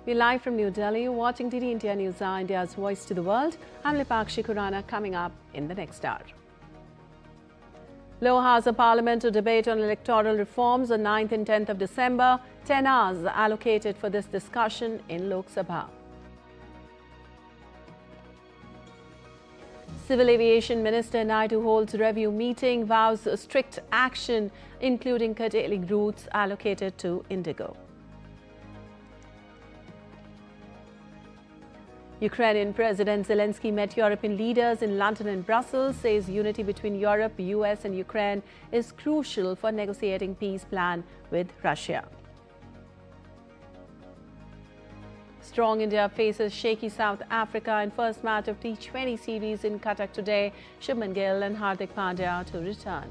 We're live from New Delhi, watching DD India News, India's voice to the world. I'm Lipakshi Khurana, coming up in the next hour. Lower House of Parliament to debate on electoral reforms on 9th and 10th of December. 10 hours allocated for this discussion in Lok Sabha. Civil Aviation Minister Naidu holds review meeting, vows strict action, including curtailing routes allocated to IndiGo. Ukrainian President Zelensky met European leaders in London and Brussels, says unity between Europe, US and Ukraine is crucial for negotiating peace plan with Russia. Strong India faces shaky South Africa in first match of T20 series in Qatar today. Shubman Gill and Hardik Pandya to return.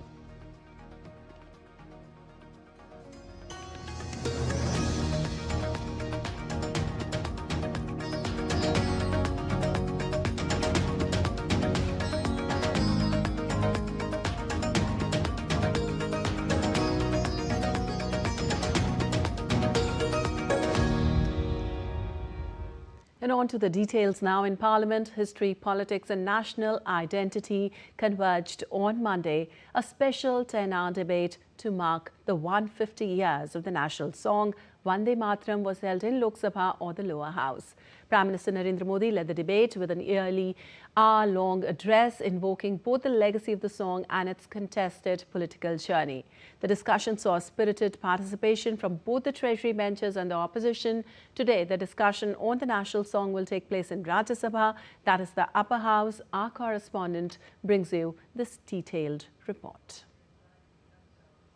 And on to the details now. In Parliament, history, politics and national identity converged on Monday. A special 10-hour debate to mark the 150 years of the national song Vande Mataram was held in Lok Sabha or the lower house. Prime Minister Narendra Modi led the debate with an nearly hour-long address invoking both the legacy of the song and its contested political journey. The discussion saw spirited participation from both the Treasury benches and the opposition. Today, the discussion on the national song will take place in Rajya Sabha, that is the upper house. Our correspondent brings you this detailed report.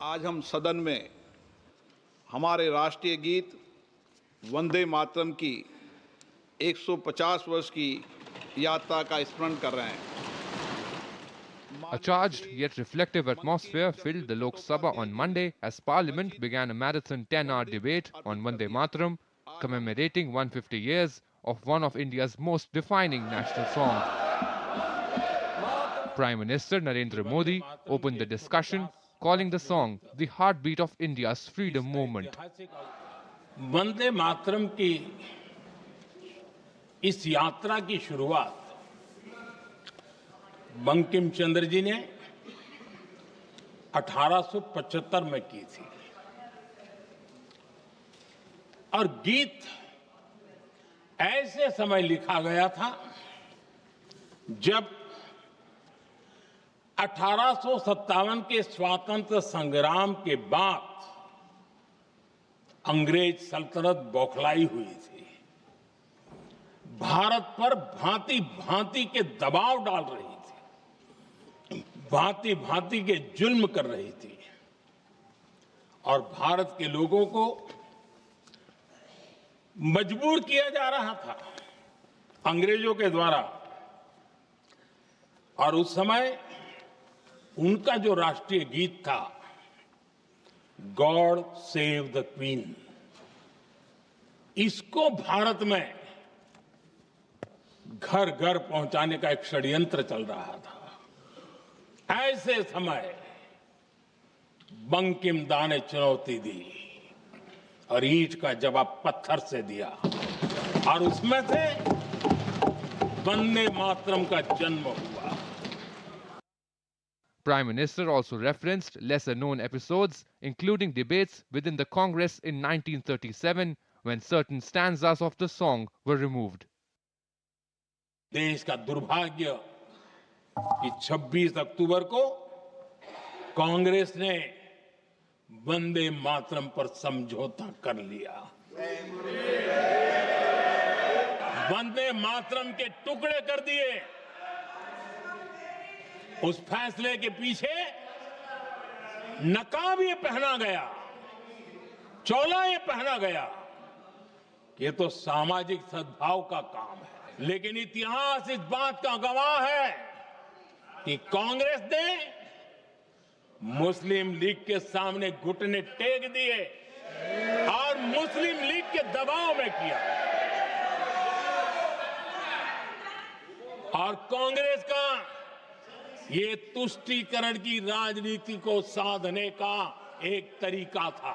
आज हम सदन में हमारे राष्ट्रीय गीत वंदे मातरम की 150 वर्ष की यात्रा का स्मरण कर रहे हैं. A charged yet reflective atmosphere filled the Lok Sabha on Monday as Parliament began a marathon 10-hour debate on Vande Mataram, commemorating 150 years of one of India's most defining national songs. Prime Minister Narendra Modi opened the discussion, calling the song the heartbeat of India's freedom movement. Vande Mataram की इस यात्रा की शुरुआत बंकिम चंद्र जी ने 1875 में की थी और गीत ऐसे समय लिखा गया था जब 1857 के स्वातंत्र संग्राम के बाद अंग्रेज सल्तनत बौखलाई हुई थी, भारत पर भांति भांति के दबाव डाल रही थी, भांति भांति के जुल्म कर रही थी और भारत के लोगों को मजबूर किया जा रहा था अंग्रेजों के द्वारा. और उस समय उनका जो राष्ट्रीय गीत था, गॉड सेव द क्वीन, इसको भारत में घर घर पहुंचाने का एक षड्यंत्र चल रहा था. ऐसे समय बंकिम दा ने चुनौती दी और ईंट का जवाब पत्थर से दिया और उसमें से वंदे मातरम का जन्म हुआ. Prime Minister also referenced lesser-known episodes, including debates within the Congress in 1937 when certain stanzas of the song were removed. देश का दुर्भाग्य कि 26 अक्टूबर को कांग्रेस ने वंदे मातरम पर समझौता कर लिया. वंदे मातरम के टुकड़े कर दिए. उस फैसले के पीछे नकाब ये पहना गया, चोला ये पहना गया. ये तो सामाजिक सद्भाव का काम है, लेकिन इतिहास इस बात का गवाह है कि कांग्रेस ने मुस्लिम लीग के सामने घुटने टेक दिए और मुस्लिम लीग के दबाव में किया. और कांग्रेस का ये तुष्टीकरण की राजनीति को साधने का एक तरीका था.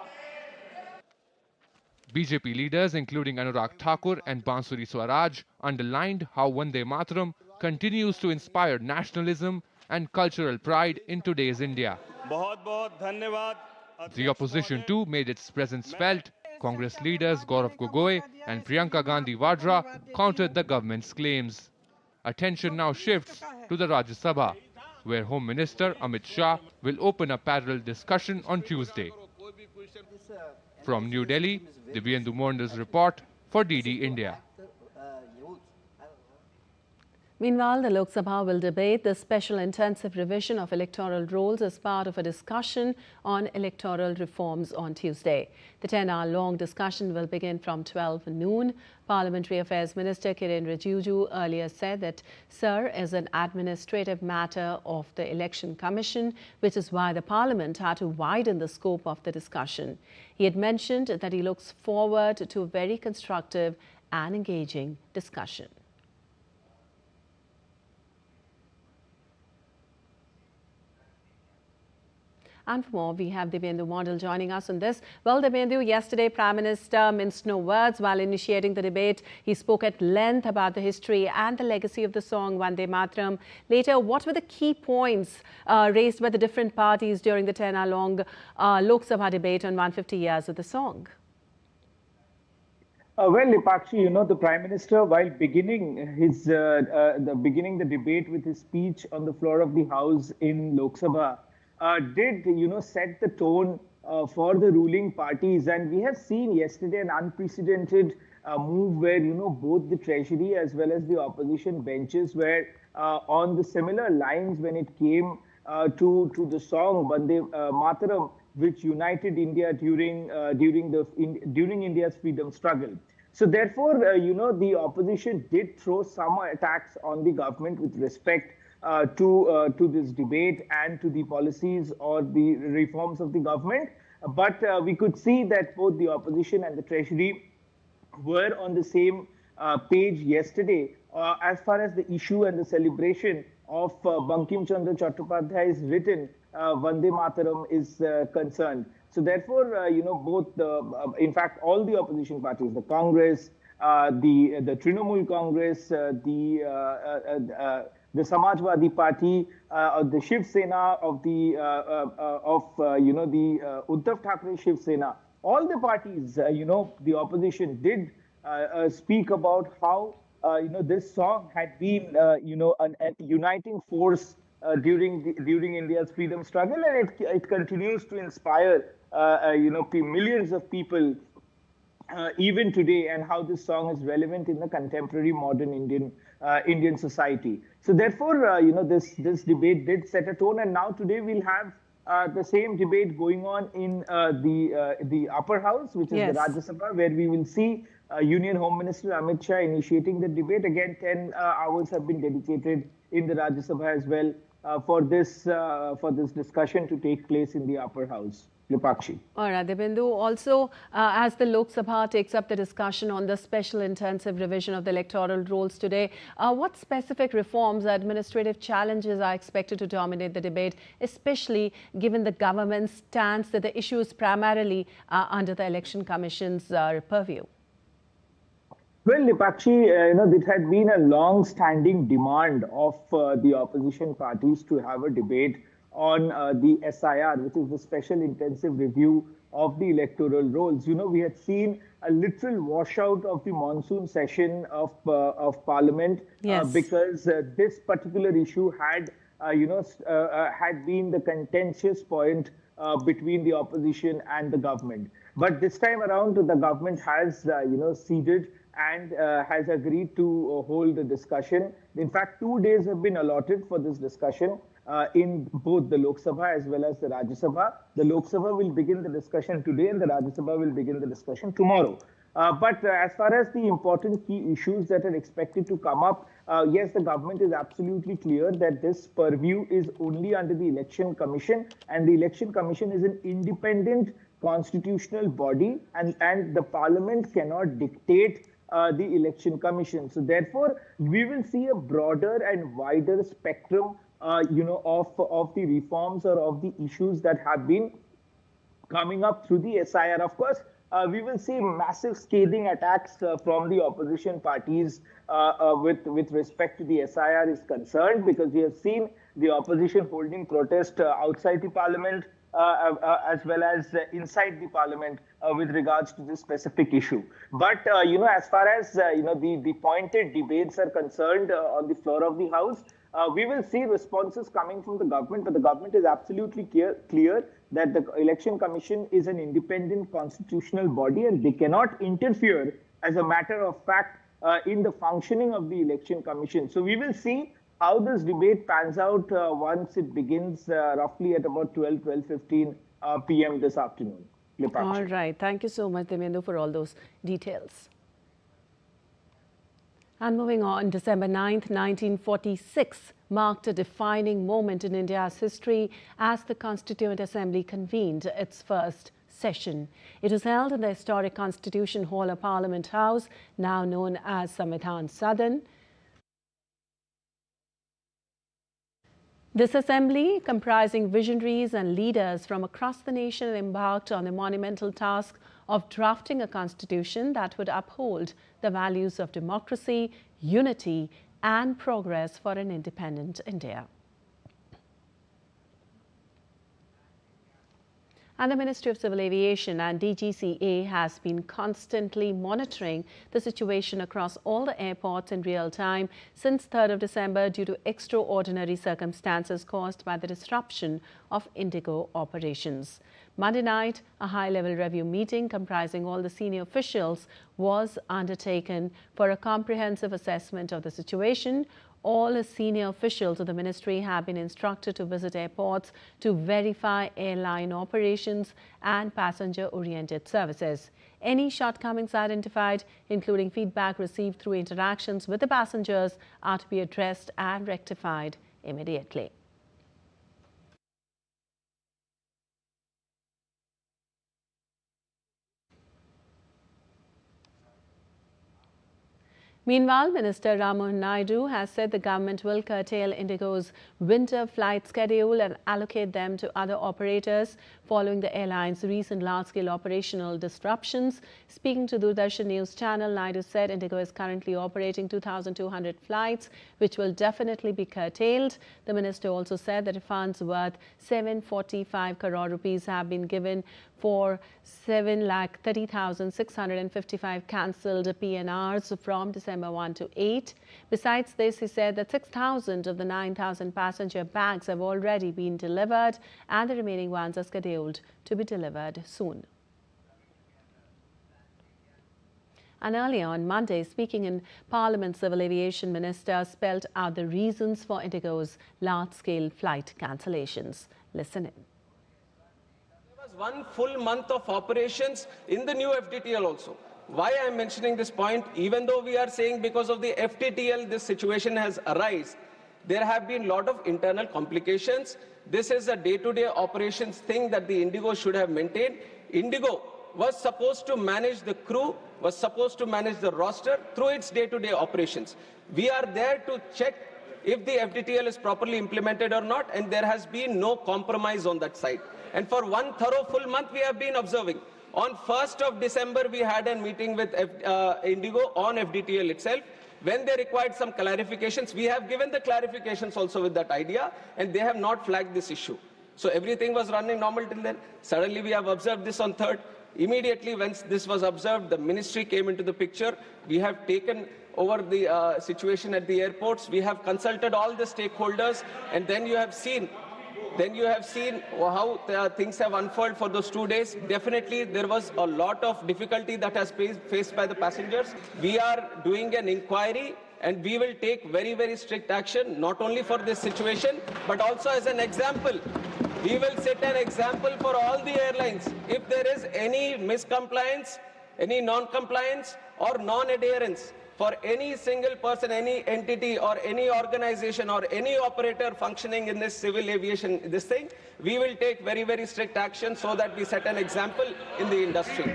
BJP leaders including Anurag Thakur and Bansuri Swaraj underlined how Vande Mataram continues to inspire nationalism and cultural pride in today's India. The opposition too made its presence felt. Congress leaders Gaurav Gogoi and Priyanka Gandhi Vadra countered the government's claims. Attention now shifts to the Rajya Sabha, where Home Minister Amit Shah will open a parallel discussion on Tuesday. From New Delhi, Divyendu Mondel's report for DD India. Meanwhile, the Lok Sabha will debate the special intensive revision of electoral rolls as part of a discussion on electoral reforms on Tuesday. The 10-hour-long discussion will begin from 12 noon. Parliamentary Affairs Minister Kiren Rijiju earlier said that SIR is an administrative matter of the Election Commission, which is why the Parliament had to widen the scope of the discussion. He had mentioned that he looks forward to a very constructive and engaging discussion. And for more, we have Divyendu Mondal joining us on this. Well, Divyendu, yesterday Prime Minister minced no words while initiating the debate. He spoke at length about the history and the legacy of the song Vande Mataram. Later, what were the key points raised by the different parties during the 10-hour-long Lok Sabha debate on 150 years of the song? Well, Lipakshi, the Prime Minister, while beginning the debate with his speech on the floor of the House in Lok Sabha, did set the tone for the ruling parties, and we have seen yesterday an unprecedented move where both the Treasury as well as the opposition benches were on the similar lines when it came to the song Vande Mataram, which united India during India's freedom struggle. So therefore, the opposition did throw some attacks on the government with respect to this debate and to the policies or the reforms of the government. But we could see that both the opposition and the Treasury were on the same page yesterday as far as the issue and the celebration of Bankim Chandra Chattopadhyay's written Vande Mataram is concerned. So therefore, in fact, all the opposition parties, the Congress, the Trinamool Congress, the Samajwadi Party, the Shiv Sena of the Uddhav Thackeray Shiv Sena, all the parties, the opposition did speak about how this song had been a uniting force during India's freedom struggle, and it continues to inspire millions of people even today, and how this song is relevant in the contemporary modern Indian society. So therefore, this debate did set a tone, and now today we'll have the same debate going on in the upper house, which is the Rajya Sabha, where we will see Union Home Minister Amit Shah initiating the debate. Again, 10 hours have been dedicated in the Rajya Sabha as well for this discussion to take place in the upper house. Lipakshi. All right, Divyendu. Also, as the Lok Sabha takes up the discussion on the special intensive revision of the electoral rolls today, what specific reforms or administrative challenges are expected to dominate the debate, especially given the government's stance that the issue is primarily under the Election Commission's purview? Well, Lipakshi, it had been a long-standing demand of the opposition parties to have a debate on the SIR, which is the Special Intensive Review of the Electoral Rolls. We had seen a literal washout of the monsoon session of Parliament because this particular issue had, had been the contentious point between the opposition and the government. But this time around, the government has, ceded and has agreed to hold the discussion. In fact, 2 days have been allotted for this discussion in both the Lok Sabha as well as the Rajya Sabha. The Lok Sabha will begin the discussion today and the Rajya Sabha will begin the discussion tomorrow. But as far as the important key issues that are expected to come up, yes, the government is absolutely clear that this purview is only under the Election Commission, and the Election Commission is an independent constitutional body, and the Parliament cannot dictate the Election Commission. So therefore, we will see a broader and wider spectrum of the reforms or of the issues that have been coming up through the SIR. Of course, we will see massive scathing attacks from the opposition parties with respect to the SIR is concerned, because we have seen the opposition holding protest outside the parliament as well as inside the parliament with regards to this specific issue. But, as far as, the pointed debates are concerned on the floor of the House, we will see responses coming from the government, but the government is absolutely clear that the Election Commission is an independent constitutional body and they cannot interfere, as a matter of fact, in the functioning of the Election Commission. So we will see how this debate pans out once it begins roughly at about 12:15 p.m. this afternoon. All right. Thank you so much, Demendu, for all those details. And moving on, December 9th, 1946 marked a defining moment in India's history as the Constituent Assembly convened its first session. It was held in the historic Constitution Hall of Parliament House, now known as Samvidhan Sadan. This assembly, comprising visionaries and leaders from across the nation, embarked on the monumental task of drafting a constitution that would uphold the values of democracy, unity, and progress for an independent India. And the Ministry of Civil Aviation and DGCA has been constantly monitoring the situation across all the airports in real time since 3rd of December due to extraordinary circumstances caused by the disruption of IndiGo operations. Monday night, a high-level review meeting comprising all the senior officials was undertaken for a comprehensive assessment of the situation. All senior officials of the ministry have been instructed to visit airports to verify airline operations and passenger-oriented services. Any shortcomings identified, including feedback received through interactions with the passengers, are to be addressed and rectified immediately. Meanwhile, Minister Rammohan Naidu has said the government will curtail IndiGo's winter flight schedule and allocate them to other operators following the airline's recent large-scale operational disruptions. Speaking to Doordarshan news channel, Naidu said IndiGo is currently operating 2,200 flights, which will definitely be curtailed. The minister also said that funds worth 745 crore rupees have been given for 7,30,655 cancelled PNRs from December 1 to 8. Besides this, he said that 6,000 of the 9,000 passenger bags have already been delivered and the remaining ones are scheduled to be delivered soon. And earlier on Monday, speaking in Parliament, Civil Aviation Minister spelled out the reasons for IndiGo's large-scale flight cancellations. Listen in. One full month of operations in the new FDTL also. Why I am mentioning this point, even though we are saying because of the FDTL this situation has arisen, there have been a lot of internal complications. This is a day-to-day operations thing that the IndiGo should have maintained. IndiGo was supposed to manage the crew, was supposed to manage the roster through its day-to-day operations. We are there to check if the FDTL is properly implemented or not, and there has been no compromise on that side. And for one thorough full month, we have been observing. On 1st of December, we had a meeting with IndiGo on FDTL itself. When they required some clarifications, we have given the clarifications also with that idea, and they have not flagged this issue. So everything was running normal till then. Suddenly, we have observed this on 3rd. Immediately, once this was observed, the ministry came into the picture. We have taken over the situation at the airports. We have consulted all the stakeholders, and then you have seen how things have unfolded for those 2 days. Definitely, there was a lot of difficulty that has been faced by the passengers. We are doing an inquiry, and we will take very, very strict action, not only for this situation, but also as an example. We will set an example for all the airlines. If there is any miscompliance, any non-compliance, or non-adherence, for any single person, any entity, or any organization, or any operator functioning in this civil aviation, we will take very, very strict action so that we set an example in the industry.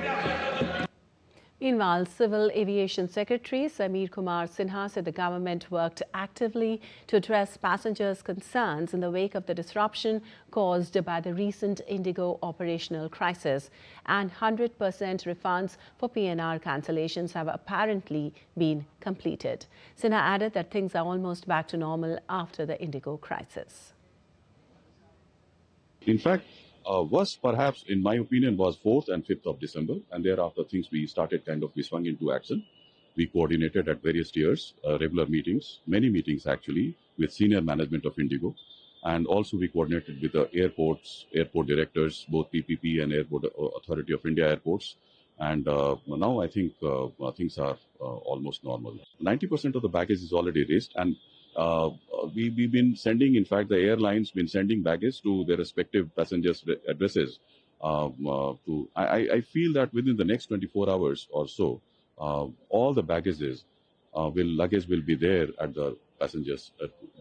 Meanwhile, Civil Aviation Secretary Sameer Kumar Sinha said the government worked actively to address passengers' concerns in the wake of the disruption caused by the recent IndiGo operational crisis, and 100% refunds for PNR cancellations have apparently been completed. Sinha added that things are almost back to normal after the IndiGo crisis. In fact, worst perhaps, in my opinion, was 4th and 5th of December. And thereafter, things we swung into action. We coordinated at various tiers, regular meetings, many meetings actually, with senior management of IndiGo. And also we coordinated with the airports, airport directors, both PPP and Airport Authority of India airports. And now I think things are almost normal. 90% of the baggage is already raised, and we've been sending, in fact, the airlines been sending baggage to their respective passengers' addresses. I feel that within the next 24 hours or so, all the luggage will be there at the passengers'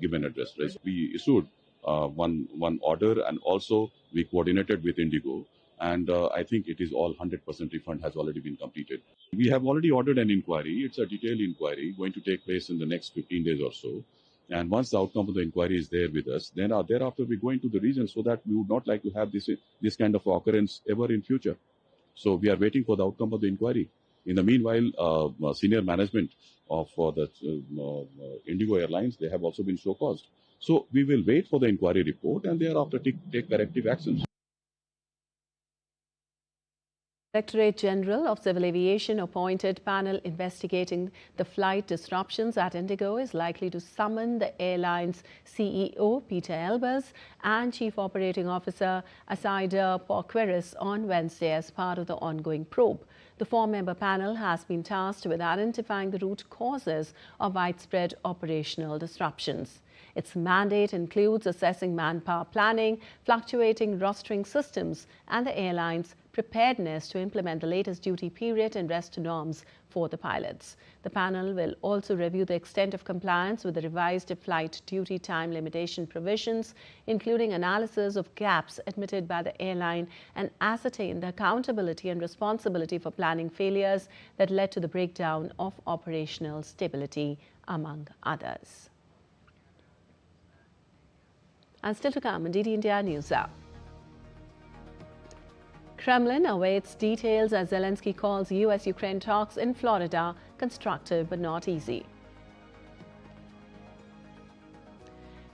given address. We issued one order, and also we coordinated with IndiGo. And I think it is all 100% refund has already been completed. We have already ordered an inquiry. It's a detailed inquiry going to take place in the next 15 days or so. And once the outcome of the inquiry is there with us, then thereafter we go into the region, so that we would not like to have this kind of occurrence ever in future. So we are waiting for the outcome of the inquiry. In the meanwhile, senior management of the IndiGo Airlines, they have also been show-caused. So we will wait for the inquiry report and thereafter take corrective actions. Directorate General of Civil Aviation appointed panel investigating the flight disruptions at IndiGo is likely to summon the airline's CEO, Peter Elbers, and Chief Operating Officer, Asaida Porqueris, on Wednesday as part of the ongoing probe. The four-member panel has been tasked with identifying the root causes of widespread operational disruptions. Its mandate includes assessing manpower planning, fluctuating rostering systems, and the airline's preparedness to implement the latest duty period and rest norms for the pilots. The panel will also review the extent of compliance with the revised flight duty time limitation provisions, including analysis of gaps admitted by the airline, and ascertain the accountability and responsibility for planning failures that led to the breakdown of operational stability, among others. And still to come on DD India News Hour. Kremlin awaits details as Zelensky calls US-Ukraine talks in Florida constructive but not easy.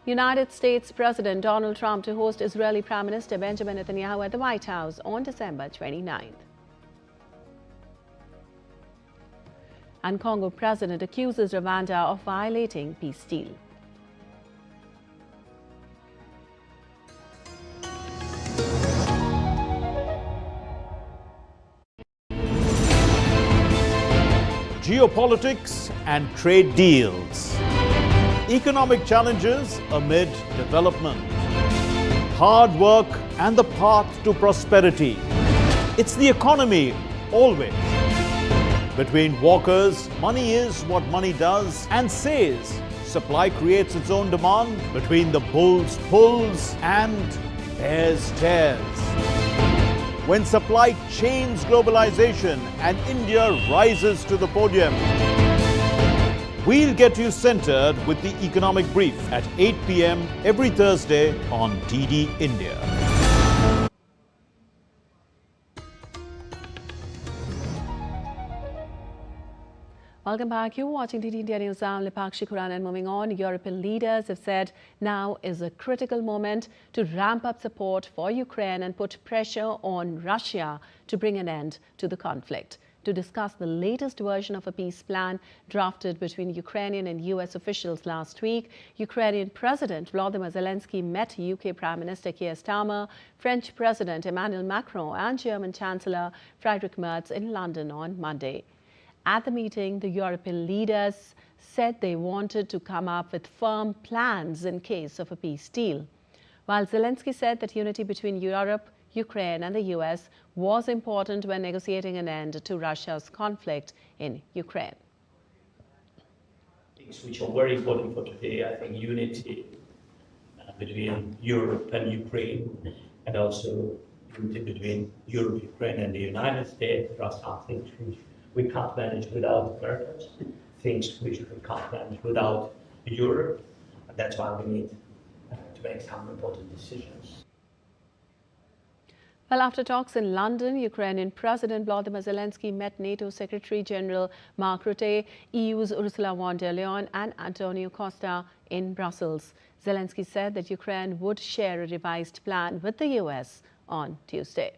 United States President Donald Trump to host Israeli Prime Minister Benjamin Netanyahu at the White House on December 29th. And Congo President accuses Rwanda of violating peace deal. Geopolitics and trade deals. Economic challenges amid development. Hard work and the path to prosperity. It's the economy, always. Between walkers, money is what money does and says. Supply creates its own demand. Between the bulls pulls and bears tears. When supply chains globalization and India rises to the podium. We'll get you centered with the Economic Brief at 8 p.m. every Thursday on DD India. Welcome back. You're watching DD India News. I'm Lipakshi Kuran, and moving on, European leaders have said now is a critical moment to ramp up support for Ukraine and put pressure on Russia to bring an end to the conflict. To discuss the latest version of a peace plan drafted between Ukrainian and US officials last week, Ukrainian President Volodymyr Zelensky met UK Prime Minister Keir Starmer, French President Emmanuel Macron, and German Chancellor Friedrich Merz in London on Monday. At the meeting, the European leaders said they wanted to come up with firm plans in case of a peace deal, while Zelensky said that unity between Europe, Ukraine and the US was important when negotiating an end to Russia's conflict in Ukraine. Things which are very important for today, I think unity between Europe and Ukraine, and also unity between Europe, Ukraine and the United States. There are some things we can't manage without Americans, things which we can't manage without Europe. And that's why we need to make some important decisions. Well, after talks in London, Ukrainian President Volodymyr Zelensky met NATO Secretary General Mark Rutte, EU's Ursula von der Leyen and Antonio Costa in Brussels. Zelensky said that Ukraine would share a revised plan with the US on Tuesday.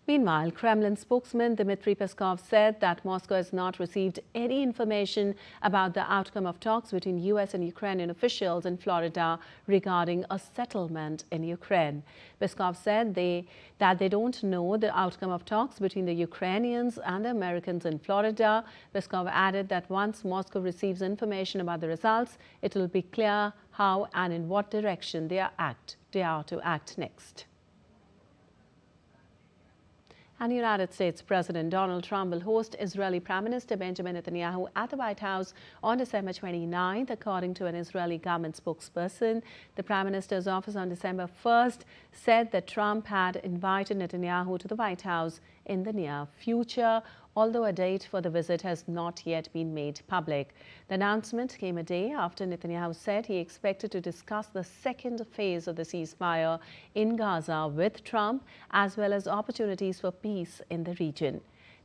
Meanwhile, Kremlin spokesman Dmitry Peskov said that Moscow has not received any information about the outcome of talks between US and Ukrainian officials in Florida regarding a settlement in Ukraine. Peskov said that they don't know the outcome of talks between the Ukrainians and the Americans in Florida. Peskov added that once Moscow receives information about the results, it will be clear how and in what direction they are to act next. And United States President Donald Trump will host Israeli Prime Minister Benjamin Netanyahu at the White House on December 29th, according to an Israeli government spokesperson. The Prime Minister's office on December 1st said that Trump had invited Netanyahu to the White House in the near future, although a date for the visit has not yet been made public. The announcement came a day after Netanyahu said he expected to discuss the second phase of the ceasefire in Gaza with Trump, as well as opportunities for peace in the region.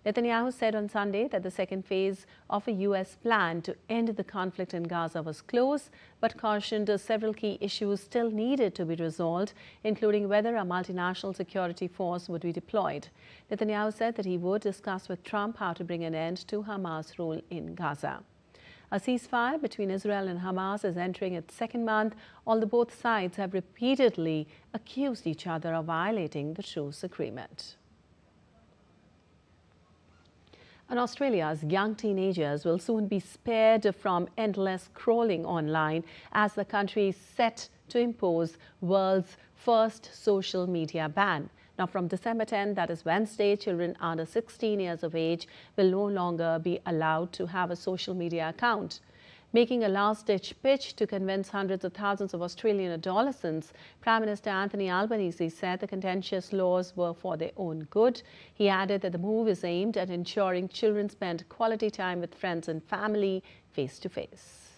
Netanyahu said on Sunday that the second phase of a U.S. plan to end the conflict in Gaza was close, but cautioned several key issues still needed to be resolved, including whether a multinational security force would be deployed. Netanyahu said that he would discuss with Trump how to bring an end to Hamas' rule in Gaza. A ceasefire between Israel and Hamas is entering its second month, although both sides have repeatedly accused each other of violating the truce agreement. And Australia's young teenagers will soon be spared from endless scrolling online as the country is set to impose world's first social media ban. Now, from December 10, that is Wednesday, children under 16 years of age will no longer be allowed to have a social media account. Making a last-ditch pitch to convince hundreds of thousands of Australian adolescents, Prime Minister Anthony Albanese said the contentious laws were for their own good. He added that the move is aimed at ensuring children spend quality time with friends and family face-to-face.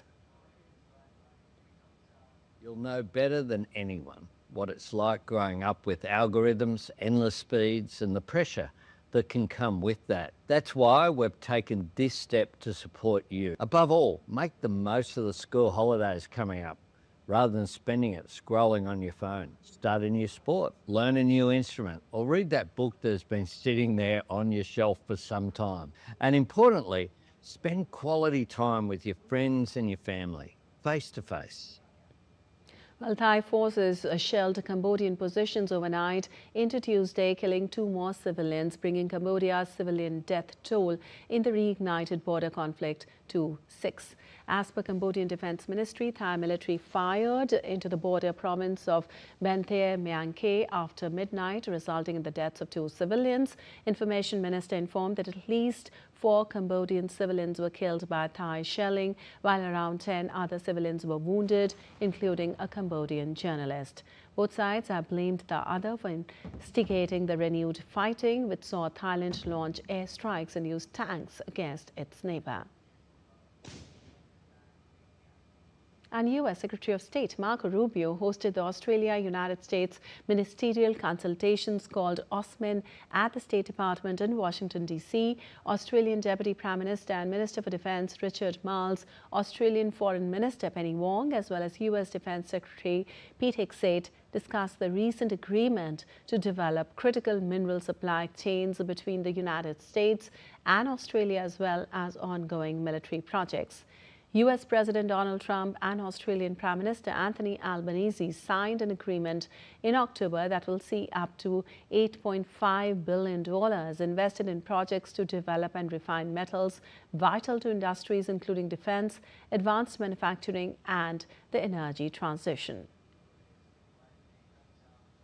You'll know better than anyone what it's like growing up with algorithms, endless speeds, and the pressure that can come with that. That's why we've taken this step to support you. Above all, make the most of the school holidays coming up, rather than spending it scrolling on your phone. Start a new sport, learn a new instrument, or read that book that has been sitting there on your shelf for some time. And importantly, spend quality time with your friends and your family, face to face. Well, Thai forces shelled Cambodian positions overnight into Tuesday, killing 2 more civilians, bringing Cambodia's civilian death toll in the reignited border conflict to 6. As per Cambodian Defense Ministry, Thai military fired into the border province of Banthe Meang Khe after midnight, resulting in the deaths of 2 civilians. Information Minister informed that at least 4 Cambodian civilians were killed by Thai shelling, while around 10 other civilians were wounded, including a Cambodian journalist. Both sides have blamed the other for instigating the renewed fighting, which saw Thailand launch airstrikes and use tanks against its neighbor. And U.S. Secretary of State Marco Rubio hosted the Australia-United States Ministerial Consultations called OSMIN at the State Department in Washington, D.C. Australian Deputy Prime Minister and Minister for Defence Richard Marles, Australian Foreign Minister Penny Wong, as well as U.S. Defence Secretary Pete Hegseth discussed the recent agreement to develop critical mineral supply chains between the United States and Australia, as well as ongoing military projects. U.S. President Donald Trump and Australian Prime Minister Anthony Albanese signed an agreement in October that will see up to $8.5 billion invested in projects to develop and refine metals vital to industries including defense, advanced manufacturing, and the energy transition.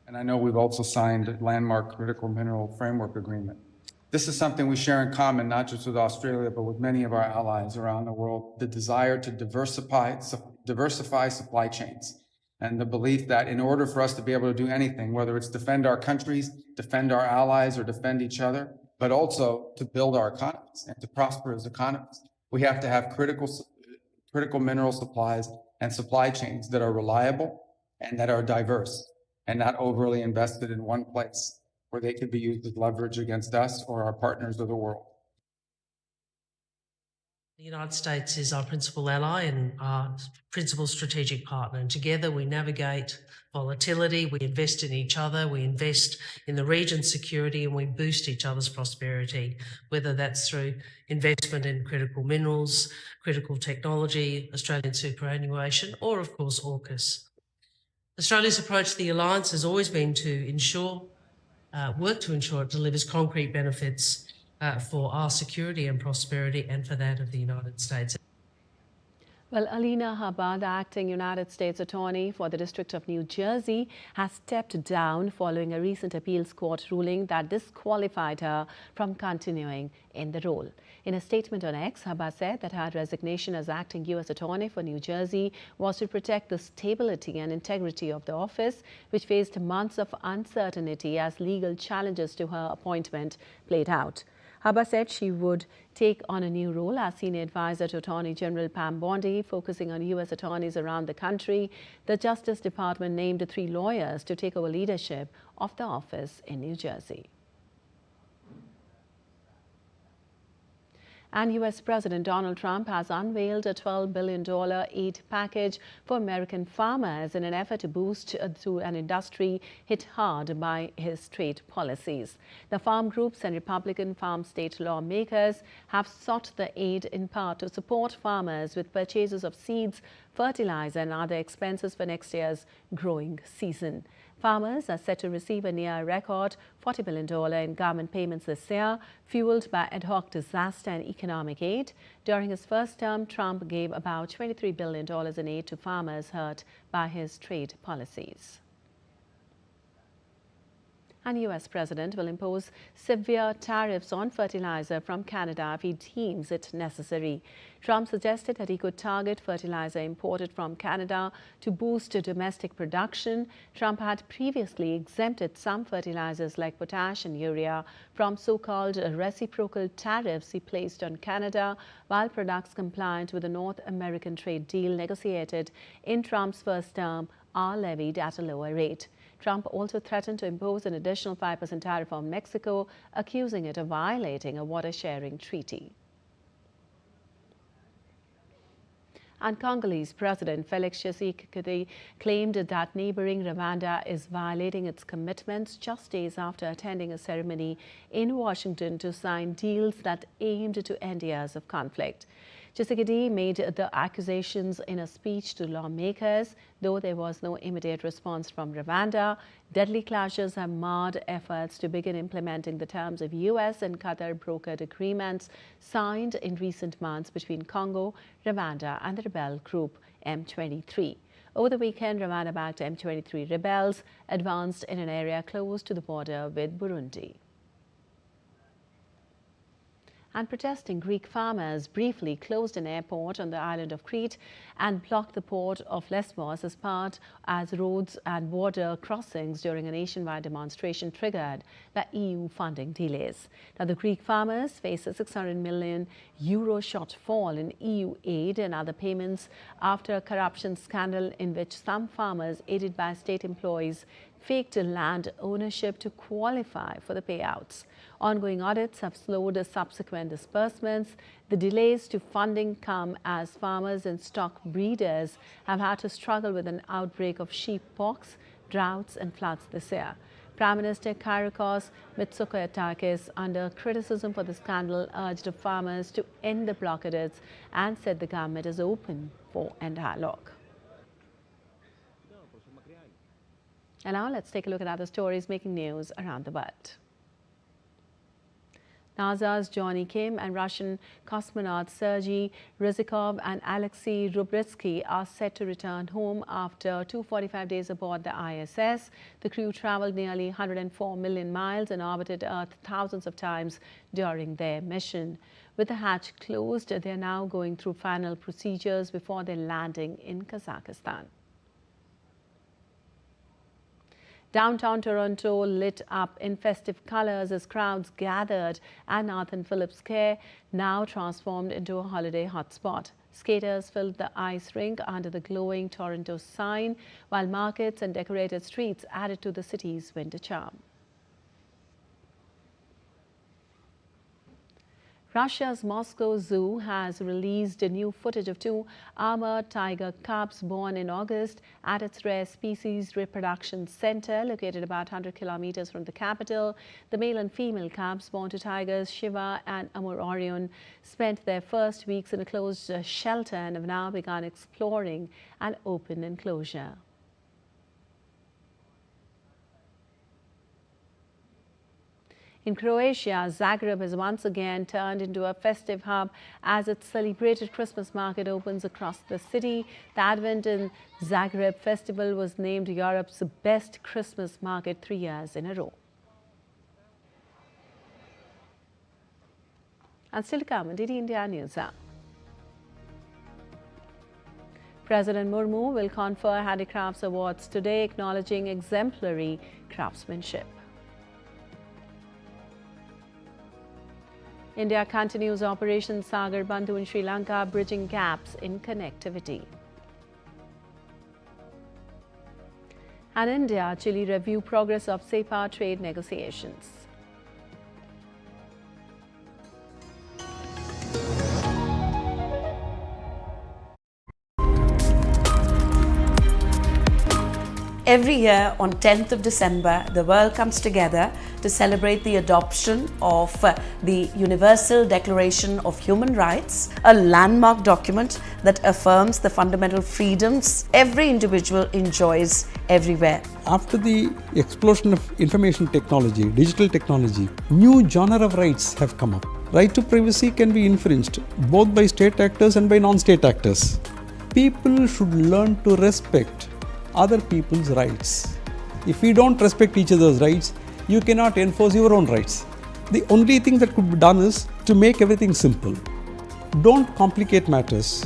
And I know we've also signed a landmark critical mineral framework agreement. This is something we share in common, not just with Australia, but with many of our allies around the world, the desire to diversify supply chains. and the belief that in order for us to be able to do anything, whether it's defend our countries, defend our allies, or defend each other, but also to build our economies and to prosper as economies, we have to have critical mineral supplies and supply chains that are reliable and that are diverse and not overly invested in one place where they could be used as leverage against us or our partners of the world. The United States is our principal ally and our principal strategic partner, and together we navigate volatility, we invest in each other, we invest in the region's security, and we boost each other's prosperity, whether that's through investment in critical minerals, critical technology, Australian superannuation, or of course AUKUS. Australia's approach to the alliance has always been to work to ensure it delivers concrete benefits for our security and prosperity and for that of the United States. Well, Alina Habba, the acting United States Attorney for the District of New Jersey, has stepped down following a recent appeals court ruling that disqualified her from continuing in the role. In a statement on X, Habba said that her resignation as acting U.S. Attorney for New Jersey was to protect the stability and integrity of the office, which faced months of uncertainty as legal challenges to her appointment played out. Habba said she would take on a new role as senior advisor to Attorney General Pam Bondi, focusing on U.S. attorneys around the country. The Justice Department named 3 lawyers to take over leadership of the office in New Jersey. And U.S. President Donald Trump has unveiled a $12 billion aid package for American farmers in an effort to boost through an industry hit hard by his trade policies. The farm groups and Republican farm state lawmakers have sought the aid in part to support farmers with purchases of seeds, fertilizer and other expenses for next year's growing season. Farmers are set to receive a near-record $40 billion in government payments this year, fueled by ad hoc disaster and economic aid. During his first term, Trump gave about $23 billion in aid to farmers hurt by his trade policies. And U.S. President will impose severe tariffs on fertilizer from Canada if he deems it necessary. Trump suggested that he could target fertilizer imported from Canada to boost domestic production. Trump had previously exempted some fertilizers like potash and urea from so-called reciprocal tariffs he placed on Canada, while products compliant with the North American trade deal negotiated in Trump's first term are levied at a lower rate. Trump also threatened to impose an additional 5% tariff on Mexico, accusing it of violating a water-sharing treaty. And Congolese President Felix Tshisekedi claimed that neighboring Rwanda is violating its commitments just days after attending a ceremony in Washington to sign deals that aimed to end years of conflict. Tshisekedi made the accusations in a speech to lawmakers. Though there was no immediate response from Rwanda, deadly clashes have marred efforts to begin implementing the terms of U.S. and Qatar-brokered agreements signed in recent months between Congo, Rwanda and the rebel group M23. Over the weekend, Rwanda-backed M23 rebels advanced in an area close to the border with Burundi. And protesting Greek farmers briefly closed an airport on the island of Crete and blocked the port of Lesbos as roads and border crossings during a nationwide demonstration triggered by EU funding delays. Now, the Greek farmers face a €600 million shortfall in EU aid and other payments after a corruption scandal in which some farmers, aided by state employees, faked land ownership to qualify for the payouts. Ongoing audits have slowed the subsequent disbursements. The delays to funding come as farmers and stock breeders have had to struggle with an outbreak of sheep pox, droughts and floods this year. Prime Minister Kyriakos Mitsotakis, under criticism for the scandal, urged farmers to end the blockades and said the government is open for a dialogue. And now let's take a look at other stories making news around the world. NASA's Johnny Kim and Russian cosmonauts Sergei Ryzhikov and Alexei Rubritsky are set to return home after 245 days aboard the ISS. The crew traveled nearly 104 million miles and orbited Earth thousands of times during their mission. With the hatch closed, they are now going through final procedures before their landing in Kazakhstan. Downtown Toronto lit up in festive colors as crowds gathered at Nathan Phillips Square, now transformed into a holiday hotspot. Skaters filled the ice rink under the glowing Toronto sign, while markets and decorated streets added to the city's winter charm. Russia's Moscow Zoo has released new footage of two armored tiger cubs born in August at its rare species reproduction center located about 100 kilometers from the capital. The male and female cubs born to tigers Shiva and Amur Orion spent their first weeks in a closed shelter and have now begun exploring an open enclosure. In Croatia, Zagreb has once again turned into a festive hub as its celebrated Christmas market opens across the city. The Advent in Zagreb Festival was named Europe's best Christmas market 3 years in a row. And still to come on DD India News. President Murmu will confer Handicrafts Awards today, acknowledging exemplary craftsmanship. India continues Operation Sagar Bandhu in Sri Lanka, bridging gaps in connectivity. And India, Chile review progress of Sabha trade negotiations. Every year on 10th of December, the world comes together to celebrate the adoption of the Universal Declaration of Human Rights, a landmark document that affirms the fundamental freedoms every individual enjoys everywhere. After the explosion of information technology, digital technology, new genre of rights have come up. Right to privacy can be infringed both by state actors and by non-state actors. People should learn to respect other people's rights. If we don't respect each other's rights, you cannot enforce your own rights. The only thing that could be done is to make everything simple. Don't complicate matters.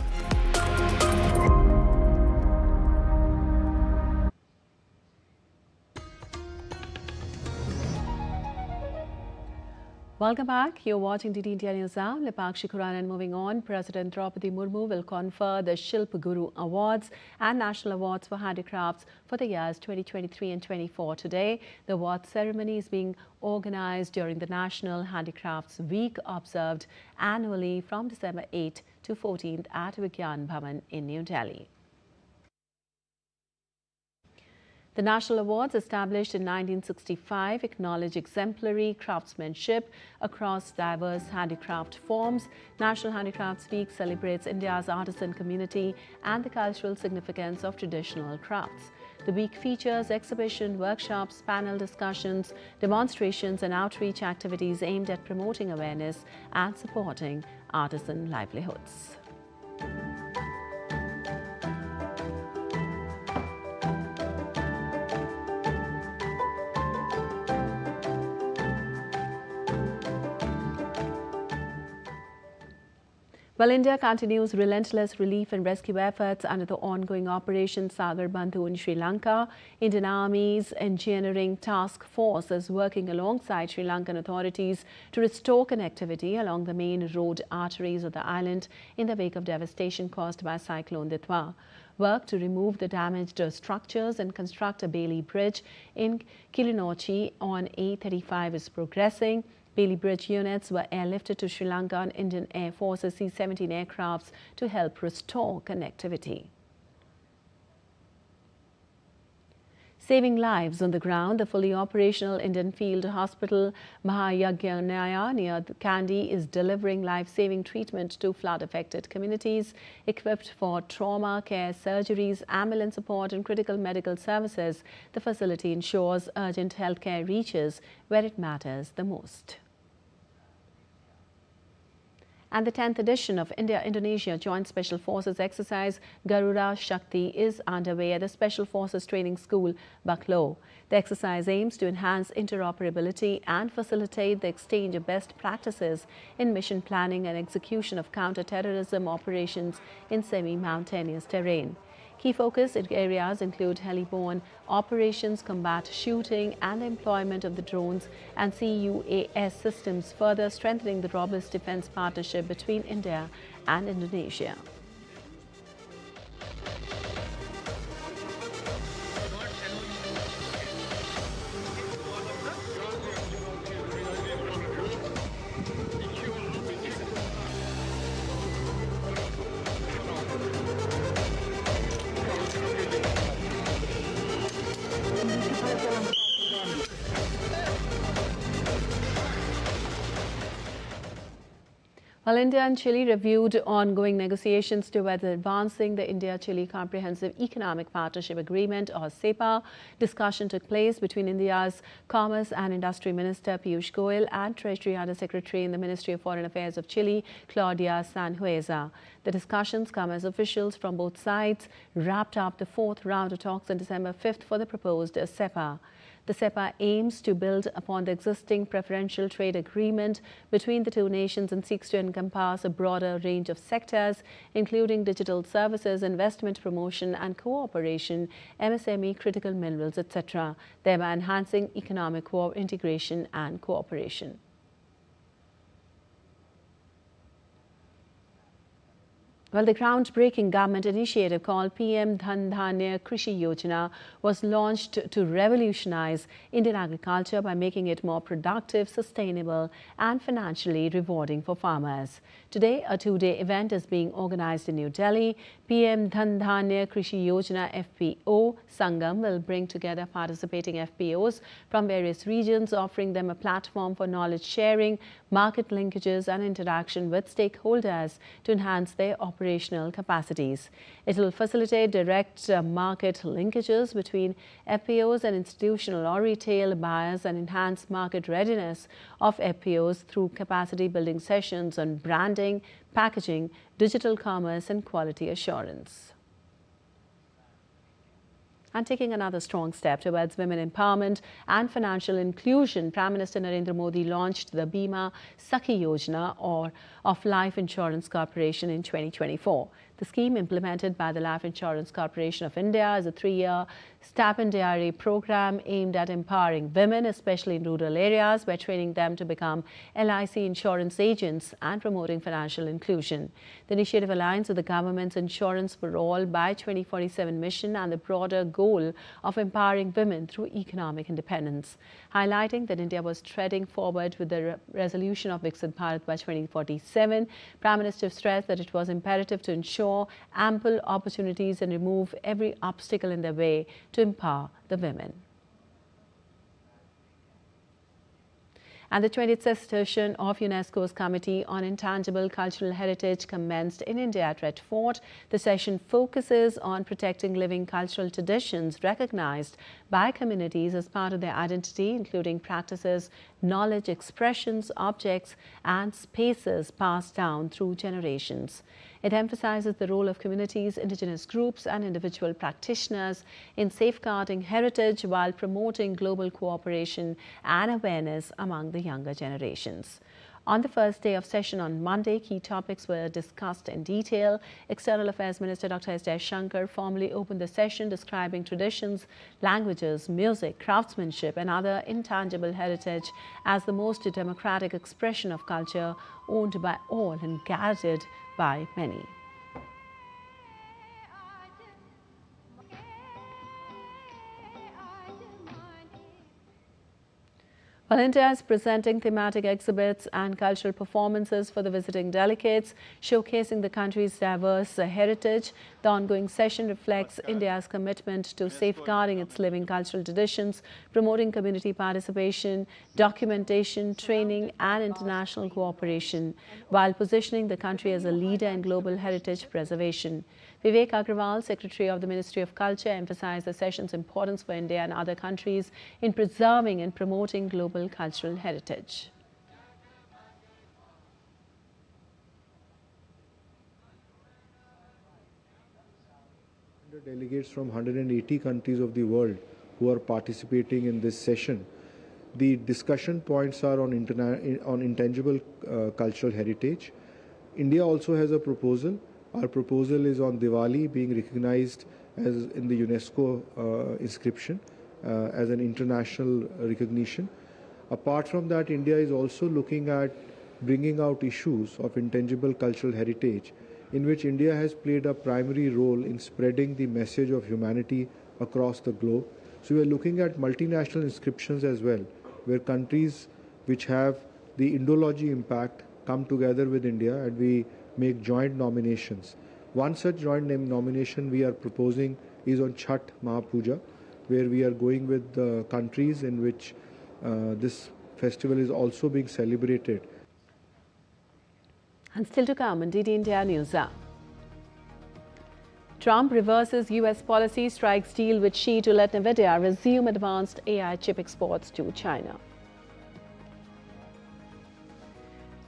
Welcome back. You're watching DD India News now. Lipakshi Khurana. And moving on, President Draupadi Murmu will confer the Shilp Guru Awards and National Awards for Handicrafts for the years 2023 and 24 today. The awards ceremony is being organized during the National Handicrafts Week, observed annually from December 8 to 14th at Vigyan Bhavan in New Delhi. The National Awards, established in 1965, acknowledge exemplary craftsmanship across diverse handicraft forms. National Handicrafts Week celebrates India's artisan community and the cultural significance of traditional crafts. The week features exhibition, workshops, panel discussions, demonstrations and outreach activities aimed at promoting awareness and supporting artisan livelihoods. Well, India continues relentless relief and rescue efforts under the ongoing Operation Sagar Bandhu in Sri Lanka. Indian Army's Engineering Task Force is working alongside Sri Lankan authorities to restore connectivity along the main road arteries of the island in the wake of devastation caused by Cyclone Ditwa. Work to remove the damaged structures and construct a Bailey Bridge in Kilinochchi on A35 is progressing. Bailey Bridge units were airlifted to Sri Lanka on Indian Air Force's C-17 aircrafts to help restore connectivity. Saving lives on the ground, the fully operational Indian Field Hospital Mahayagyanaya near Kandy is delivering life-saving treatment to flood-affected communities. Equipped for trauma care, surgeries, ambulance support and critical medical services, the facility ensures urgent healthcare reaches where it matters the most. And the 10th edition of India-Indonesia Joint Special Forces exercise Garuda Shakti is underway at the Special Forces Training School, Backlo. The exercise aims to enhance interoperability and facilitate the exchange of best practices in mission planning and execution of counter-terrorism operations in semi-mountainous terrain. Key focus areas include heli-borne operations, combat shooting, and the employment of the drones and CUAS systems, further strengthening the robust defense partnership between India and Indonesia. While India and Chile reviewed ongoing negotiations towards advancing the India-Chile Comprehensive Economic Partnership Agreement, or CEPA, discussion took place between India's Commerce and Industry Minister Piyush Goyal and Treasury Under-Secretary in the Ministry of Foreign Affairs of Chile, Claudia Sanhueza. The discussions come as officials from both sides wrapped up the fourth round of talks on December 5th for the proposed CEPA. The CEPA aims to build upon the existing preferential trade agreement between the two nations and seeks to encompass a broader range of sectors, including digital services, investment promotion and cooperation, MSME, critical minerals, etc., thereby enhancing economic integration and cooperation. Well, the groundbreaking government initiative called PM Dhan Dhanya Krishi Yojana was launched to revolutionize Indian agriculture by making it more productive, sustainable and financially rewarding for farmers. Today, a two-day event is being organized in New Delhi. PM Dhan Dhanya Krishi Yojana FPO Sangam will bring together participating FPOs from various regions, offering them a platform for knowledge sharing, market linkages and interaction with stakeholders to enhance their operational capacities. It will facilitate direct market linkages between FPOs and institutional or retail buyers and enhance market readiness of FPOs through capacity building sessions on branding, packaging, digital commerce and quality assurance. And taking another strong step towards women empowerment and financial inclusion, Prime Minister Narendra Modi launched the Bima Sakhi Yojana of Life Insurance Corporation in 2024. The scheme, implemented by the Life Insurance Corporation of India, is a 3-year stipendiary program aimed at empowering women, especially in rural areas, by training them to become LIC insurance agents and promoting financial inclusion. The initiative aligns with the government's Insurance for All by 2047 mission and the broader goal of empowering women through economic independence. Highlighting that India was treading forward with the resolution of Viksit Bharat by 2047, Prime Minister stressed that it was imperative to ensure ample opportunities and remove every obstacle in their way to empower the women. And the 26th session of UNESCO's Committee on Intangible Cultural Heritage commenced in India at Red Fort. The session focuses on protecting living cultural traditions recognized by communities as part of their identity, including practices, knowledge, expressions, objects, and spaces passed down through generations. It emphasizes the role of communities, indigenous groups, and individual practitioners in safeguarding heritage while promoting global cooperation and awareness among the younger generations. On the first day of session on Monday, key topics were discussed in detail. External Affairs Minister Dr. S. Jaishankar formally opened the session describing traditions, languages, music, craftsmanship and other intangible heritage as the most democratic expression of culture owned by all and guarded by many. While India is presenting thematic exhibits and cultural performances for the visiting delegates, showcasing the country's diverse heritage, the ongoing session reflects India's commitment to safeguarding its living cultural traditions, promoting community participation, documentation, training, and international cooperation, while positioning the country as a leader in global heritage preservation. Vivek Agrawal, Secretary of the Ministry of Culture, emphasized the session's importance for India and other countries in preserving and promoting global cultural heritage. Delegates from 180 countries of the world who are participating in this session. The discussion points are on intangible cultural heritage. India also has a proposal. Our proposal is on Diwali being recognized as in the UNESCO inscription as an international recognition. Apart from that, India is also looking at bringing out issues of intangible cultural heritage, in which India has played a primary role in spreading the message of humanity across the globe. So we are looking at multinational inscriptions as well, where countries which have the Indology impact come together with India and we make joint nominations. One such joint nomination we are proposing is on Chhat Mahapuja, where we are going with countries in which this festival is also being celebrated. And still to come on DD India News. Trump reverses US policy, strikes deal with Xi to let NVIDIA resume advanced AI chip exports to China.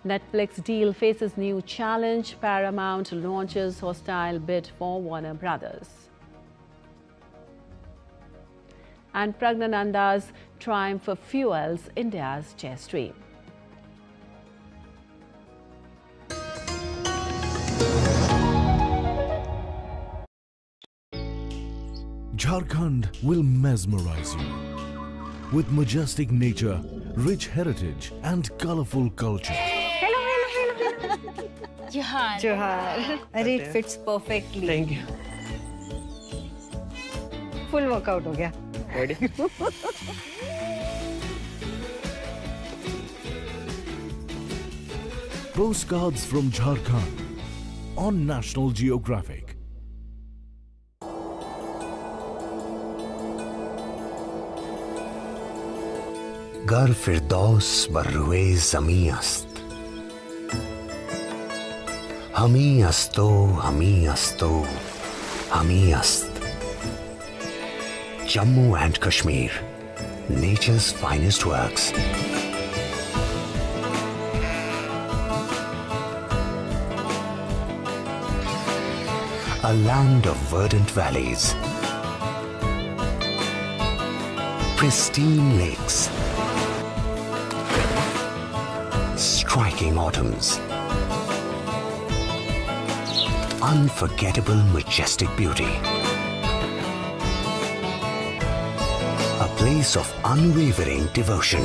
Netflix deal faces new challenge. Paramount launches hostile bid for Warner Brothers. And Pragnananda's triumph fuels India's chess dream. Jharkhand will mesmerize you with majestic nature, rich heritage and colorful culture. Hello. Johar. Johar. It fits perfectly. Thank you. Full workout ho gaya. Ready? Postcards from Jharkhand on National Geographic. गर फिरदौस बर्रुए ज़मी अस्त हमी अस्तो हमी अस्तो हमी अस्त Jammu and Kashmir, nature's finest works. A land of verdant valleys, pristine lakes, striking autumns, unforgettable majestic beauty. A place of unwavering devotion,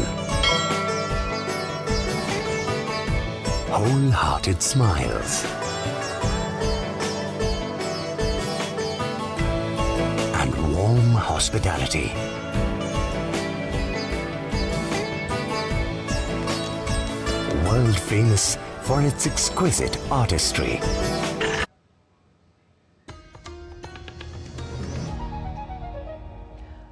wholehearted smiles, and warm hospitality. World famous for its exquisite artistry.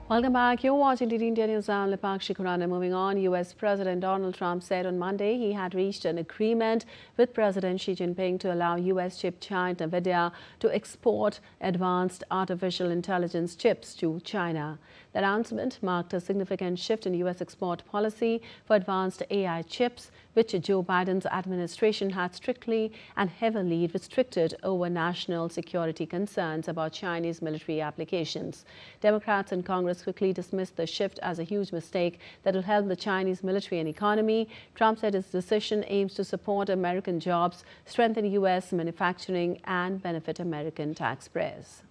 Welcome back. You're watching DD India News. I'm Lipakshi Khurana. Moving on, US President Donald Trump said on Monday he had reached an agreement with President Xi Jinping to allow US chip giant NVIDIA to export advanced artificial intelligence chips to China. The announcement marked a significant shift in US export policy for advanced AI chips, which Joe Biden's administration had strictly and heavily restricted over national security concerns about Chinese military applications. Democrats in Congress quickly dismissed the shift as a huge mistake that will help the Chinese military and economy. Trump said his decision aims to support American jobs, strengthen U.S. manufacturing, and benefit American taxpayers.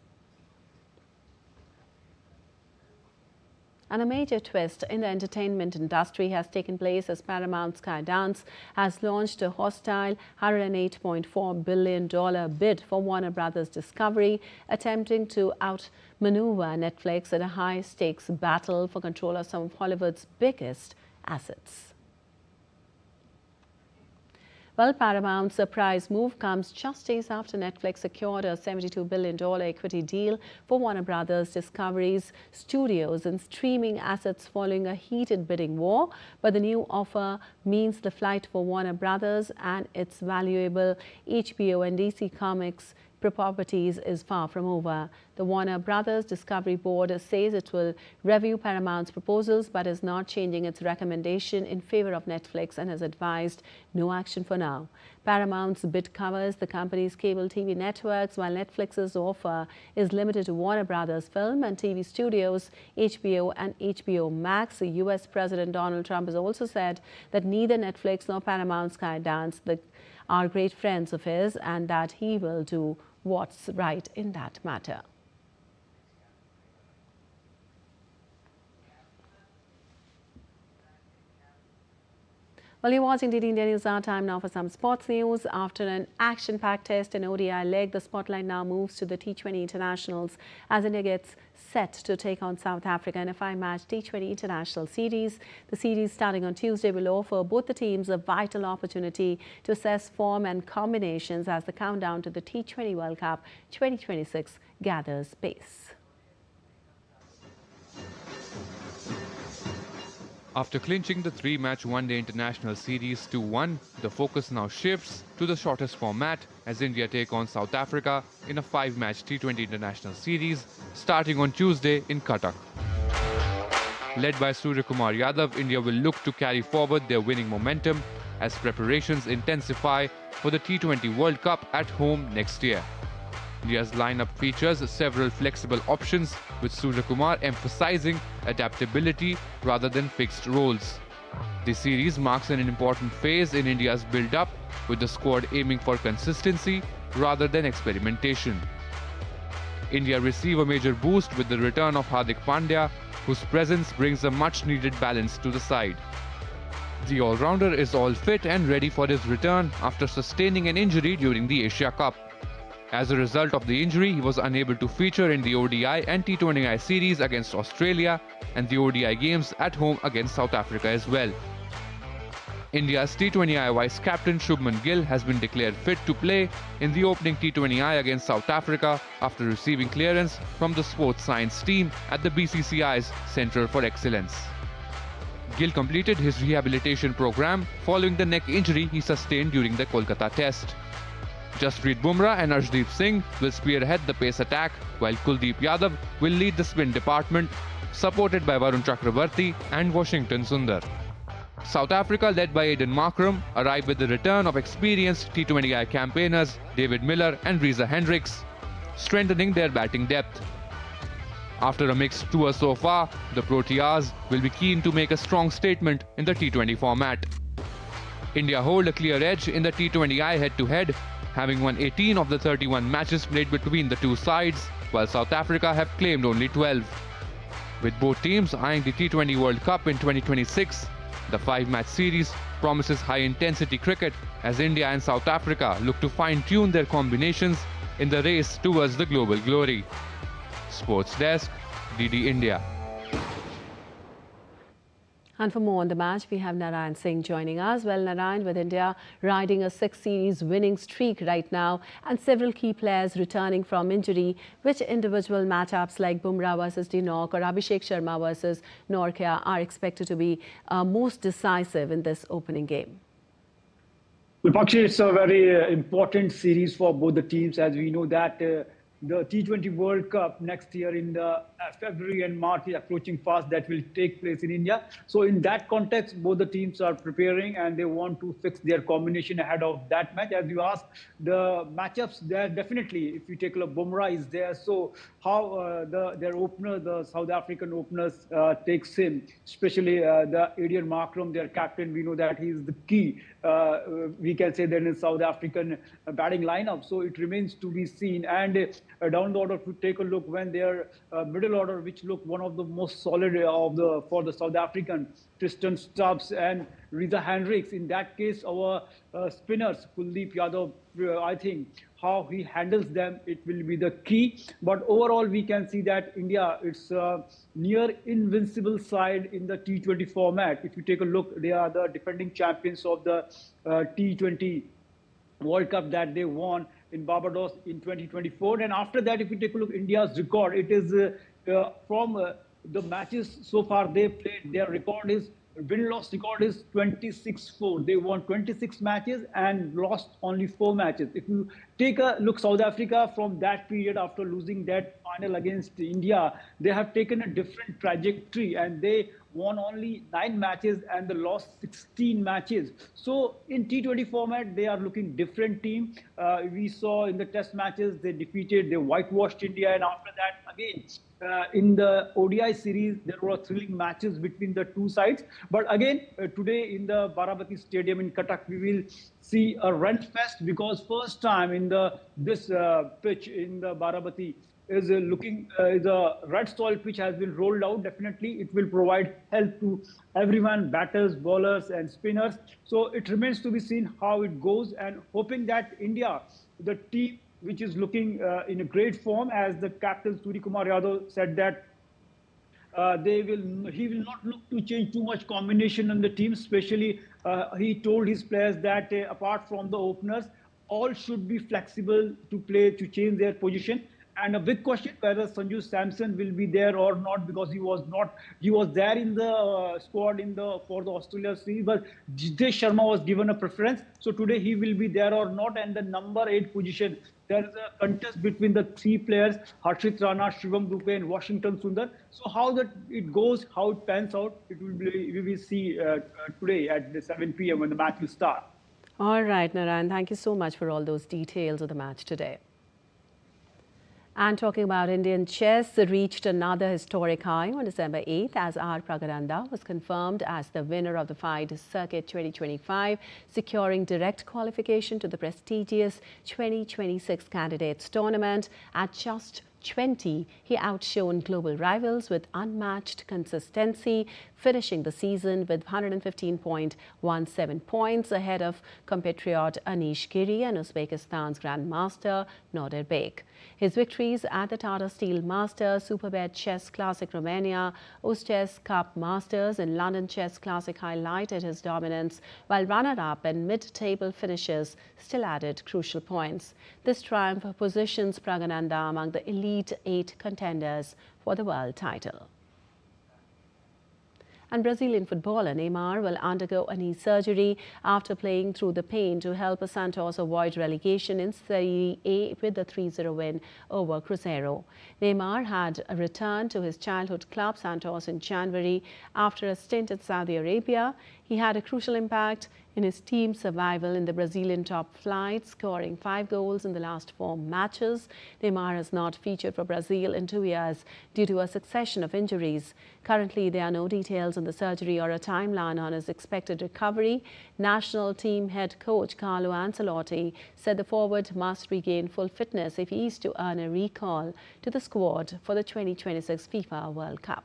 And a major twist in the entertainment industry has taken place as Paramount Skydance has launched a hostile $108.4 billion bid for Warner Brothers Discovery, attempting to outmaneuver Netflix in a high-stakes battle for control of some of Hollywood's biggest assets. Well, Paramount's surprise move comes just days after Netflix secured a $72 billion equity deal for Warner Brothers Discovery's studios and streaming assets following a heated bidding war. But the new offer means the fight for Warner Brothers and its valuable HBO and DC Comics properties is far from over. The Warner Brothers Discovery Board says it will review Paramount's proposals but is not changing its recommendation in favor of Netflix and has advised no action for now. Paramount's bid covers the company's cable TV networks, while Netflix's offer is limited to Warner Brothers film and TV studios, HBO and HBO Max. The US President Donald Trump has also said that neither Netflix nor Paramount Skydance are great friends of his and that he will do what's right in that matter. Well, you're watching DD India News. Our time now for some sports news. After an action-packed test and ODI leg, the spotlight now moves to the T20 internationals as India gets set to take on South Africa in a 5-match T20 international series. The series starting on Tuesday will offer both the teams a vital opportunity to assess form and combinations as the countdown to the T20 World Cup 2026 gathers pace. After clinching the 3-match one-day international series 2-1, the focus now shifts to the shortest format as India take on South Africa in a 5-match T20 international series starting on Tuesday in Cuttack. Led by Surya Kumar Yadav, India will look to carry forward their winning momentum as preparations intensify for the T20 World Cup at home next year. India's lineup features several flexible options, with Surya Kumar emphasizing adaptability rather than fixed roles. This series marks an important phase in India's build-up, with the squad aiming for consistency rather than experimentation. India receive a major boost with the return of Hardik Pandya, whose presence brings a much-needed balance to the side. The all-rounder is all fit and ready for his return after sustaining an injury during the Asia Cup. As a result of the injury, he was unable to feature in the ODI and T20I series against Australia and the ODI games at home against South Africa as well. India's T20I vice-captain Shubman Gill has been declared fit to play in the opening T20I against South Africa after receiving clearance from the sports science team at the BCCI's Centre for Excellence. Gill completed his rehabilitation program following the neck injury he sustained during the Kolkata test. Jasprit Bumrah and Arshdeep Singh will spearhead the pace attack, while Kuldeep Yadav will lead the spin department, supported by Varun Chakravarti and Washington Sundar. South Africa, led by Aiden Markram, arrived with the return of experienced T20I campaigners David Miller and Reza Hendricks, strengthening their batting depth. After a mixed tour so far, the Proteas will be keen to make a strong statement in the T20 format. India hold a clear edge in the T20I head-to-head, having won 18 of the 31 matches played between the two sides, while South Africa have claimed only 12. With both teams eyeing the T20 World Cup in 2026, the 5-match series promises high-intensity cricket as India and South Africa look to fine-tune their combinations in the race towards the global glory. Sports Desk, DD India. And for more on the match, we have Narayan Singh joining us. Well, Narayan, with India riding a 6-series winning streak right now and several key players returning from injury, which individual matchups like Bumrah versus Dinok or Abhishek Sharma versus Nortje are expected to be most decisive in this opening game? Well, Pakshi, it's a very important series for both the teams, as we know that the T20 World Cup next year in the February and March is approaching fast. That will take place in India. So in that context, both the teams are preparing and they want to fix their combination ahead of that match. As you asked, the matchups there definitely, if you take a look, Bumrah is there. So how their opener, the South African openers takes him, especially the Aiden Markram, their captain. We know that he is the key. We can say that in South African batting lineup. So it remains to be seen. And down the order, to take a look when their middle order, which look one of the most solid for the South African, Tristan Stubbs and Reza Hendricks. In that case, our spinners, Kuldeep Yadav, I think how he handles them, it will be the key. But overall, we can see that India, it's a near invincible side in the T20 format. If you take a look, they are the defending champions of the T20 World Cup that they won in Barbados in 2024. And after that, if you take a look, India's record, it is from the matches so far they played, their record is, win-loss record is 26-4. They won 26 matches and lost only 4 matches. If you take a look, South Africa from that period after losing that final against India, they have taken a different trajectory and they won only 9 matches and they lost 16 matches. So in T20 format, they are looking different team. We saw in the test matches, they whitewashed India, and after that, again, in the ODI series, there were thrilling matches between the two sides. But again, today in the Bharati Stadium in Cuttack, we will see a run fest because first time in this pitch in the Bharati is a red soil pitch has been rolled out. Definitely, it will provide help to everyone, batters, bowlers, and spinners. So it remains to be seen how it goes, and hoping that India, the team which is looking in a great form, as the captain Surya Kumar Yadav said that he will not look to change too much combination on the team. Especially, he told his players that apart from the openers, all should be flexible to change their position. And a big question whether Sanju Samson will be there or not, because he was there in the squad for the Australia series, but Jitesh Sharma was given a preference. So today he will be there or not. And the number 8 position, there is a contest between the 3 players, Harshit Rana, Shivam Dube, and Washington Sundar. So how it goes, how it pans out, we will see today at 7 p.m. when the match will start. All right, Narayan, thank you so much for all those details of the match today. And talking about Indian chess, reached another historic high on December 8th as R. Pragananda was confirmed as the winner of the FIDE Circuit 2025, securing direct qualification to the prestigious 2026 Candidates Tournament. At just 20, he outshone global rivals with unmatched consistency, finishing the season with 115.17 points ahead of compatriot Anish Giri and Uzbekistan's Grandmaster Nadir Bek. His victories at the Tata Steel Masters, Superbet Chess Classic Romania, Uzchess Cup Masters and London Chess Classic highlighted his dominance, while runner-up and mid-table finishes still added crucial points. This triumph positions Pragananda among the elite 8 contenders for the world title. And Brazilian footballer Neymar will undergo a knee surgery after playing through the pain to help Santos avoid relegation in Serie A with a 3-0 win over Cruzeiro. Neymar had returned to his childhood club Santos in January after a stint in Saudi Arabia. He had a crucial impact in his team's survival in the Brazilian top flight, scoring 5 goals in the last 4 matches. Neymar has not featured for Brazil in 2 years due to a succession of injuries. Currently, there are no details on the surgery or a timeline on his expected recovery. National team head coach Carlo Ancelotti said the forward must regain full fitness if he is to earn a recall to the squad for the 2026 FIFA World Cup.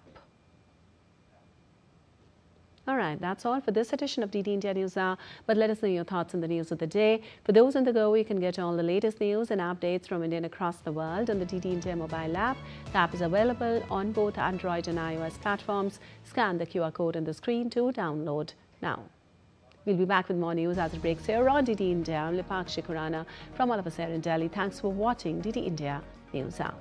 All right, that's all for this edition of DD India News Hour. But let us know your thoughts on the news of the day. For those on the go, you can get all the latest news and updates from India and across the world on the DD India mobile app. The app is available on both Android and iOS platforms. Scan the QR code on the screen to download now. We'll be back with more news as it breaks here on DD India. I'm Lipakshi Khurana from all of us here in Delhi. Thanks for watching DD India News Hour.